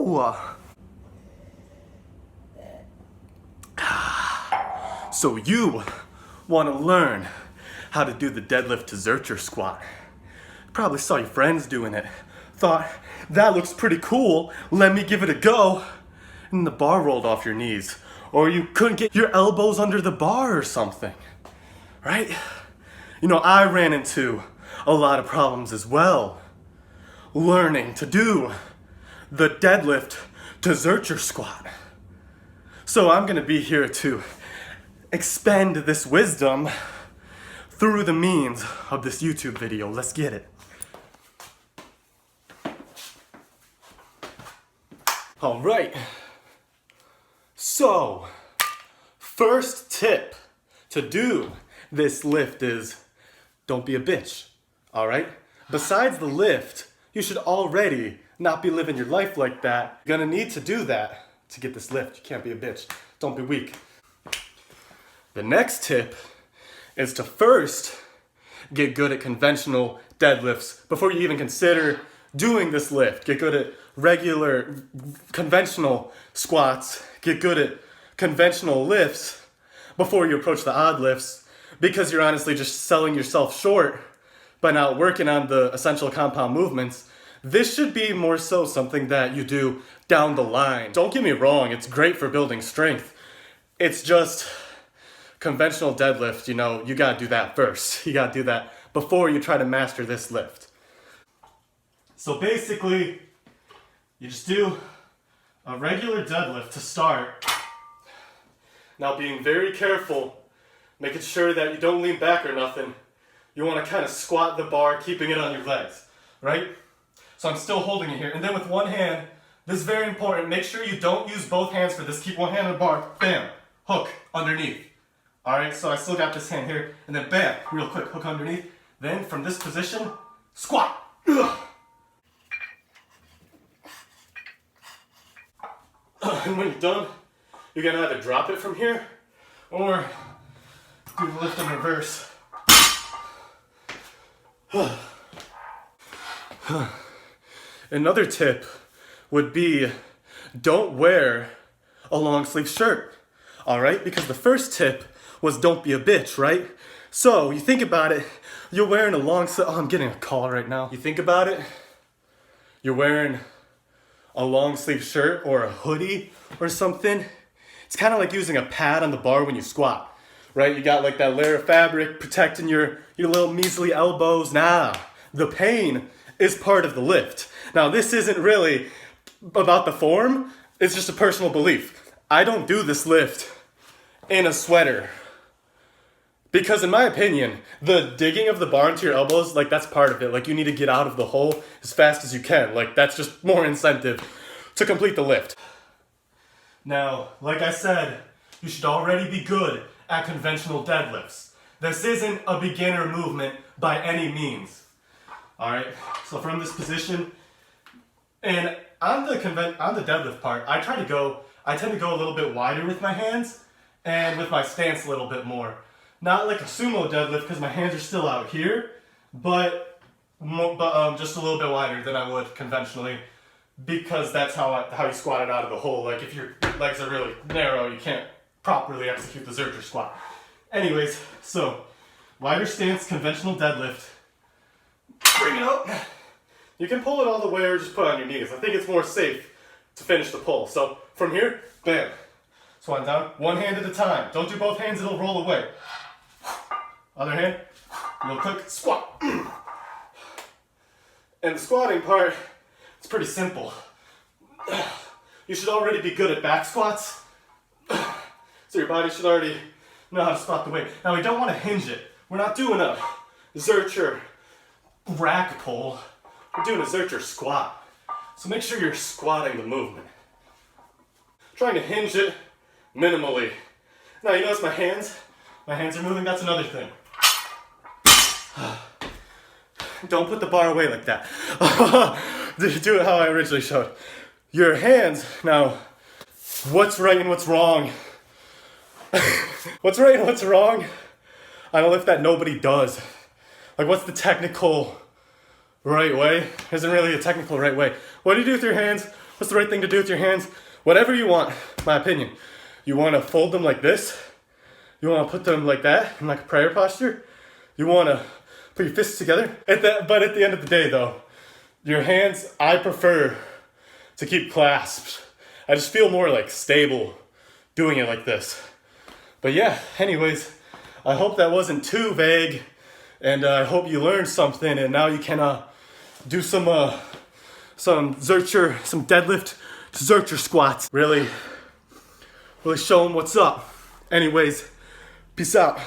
Woo! So you want to learn how to do the deadlift to Zercher squat. Probably saw your friends doing it. Thought, that looks pretty cool, let me give it a go. And the bar rolled off your knees. Or you couldn't get your elbows under the bar or something. Right? You know, I ran into a lot of problems as well. Learning to do the deadlift to Zercher squat. So I'm gonna be here to expend this wisdom through the means of this YouTube video. Let's get it. All right. So, first tip to do this lift is don't be a bitch. All right? Besides the lift, you should already not be living your life like that. You're gonna need to do that to get this lift. You can't be a bitch. Don't be weak. The next tip is to first get good at conventional deadlifts before you even consider doing this lift. Get good at regular conventional squats. Get good at conventional lifts before you approach the odd lifts, because you're honestly just selling yourself short by not working on the essential compound movements. This should be more so something that you do down the line. Don't get me wrong, it's great for building strength. It's just conventional deadlift, you know, you gotta do that first. You gotta do that before you try to master this lift. So basically, you just do a regular deadlift to start. Now being very careful, making sure that you don't lean back or nothing. You wanna kind of squat the bar, keeping it on your legs, right? So I'm still holding it here. And then with one hand, this is very important, make sure you don't use both hands for this. Keep one hand on the bar, bam, hook underneath. All right, so I still got this hand here, and then bam, real quick, hook underneath. Then from this position, squat. Ugh. And when you're done, you're gonna either drop it from here, or do the lift in reverse. Another tip would be, don't wear a long sleeve shirt, all right? Because the first tip was don't be a bitch, right? So you think about it, you're wearing a long sleeve, oh, I'm getting a call right now. You think about it, you're wearing a long sleeve shirt or a hoodie or something. It's kind of like using a pad on the bar when you squat, right? You got like that layer of fabric protecting your little measly elbows. Nah, the pain is part of the lift. Now this isn't really about the form, it's just a personal belief. I don't do this lift in a sweater, because in my opinion, the digging of the bar into your elbows, like that's part of it. Like you need to get out of the hole as fast as you can. Like that's just more incentive to complete the lift. Now, like I said, you should already be good at conventional deadlifts. This isn't a beginner movement by any means. All right, so from this position, and on the deadlift part, I tend to go a little bit wider with my hands and with my stance a little bit more. Not like a sumo deadlift because my hands are still out here, but just a little bit wider than I would conventionally, because that's how you squat it out of the hole. Like if your legs are really narrow, you can't properly execute the Zercher squat. Anyways, so wider stance, conventional deadlift. Bring it up. You can pull it all the way or just put it on your knees. I think it's more safe to finish the pull. So from here, bam. Swan down, one hand at a time. Don't do both hands, it'll roll away. Other hand, real quick, squat. And the squatting part, it's pretty simple. You should already be good at back squats. So your body should already know how to squat the weight. Now we don't want to hinge it. We're not doing a Zercher rack pull. We're doing a Zercher squat. So make sure you're squatting the movement. Trying to hinge it minimally. Now you notice my hands are moving, that's another thing. Don't put the bar away like that. Do it how I originally showed. Your hands, now, what's right and what's wrong? What's right and what's wrong on a lift that nobody does? Like what's the technical right way? There isn't really a technical right way. What do you do with your hands What's the right thing to do with your hands? Whatever you want, my opinion. You want to fold them like this. You want to put them like that, in like a prayer posture. You want to put your fists together. But at the end of the day though, your hands, I prefer to keep clasped. I just feel more like stable doing it like this. But yeah, anyways, I hope that wasn't too vague, and I hope you learned something, and now you can do some deadlift, Zercher squats. Really show them what's up. Anyways, peace out.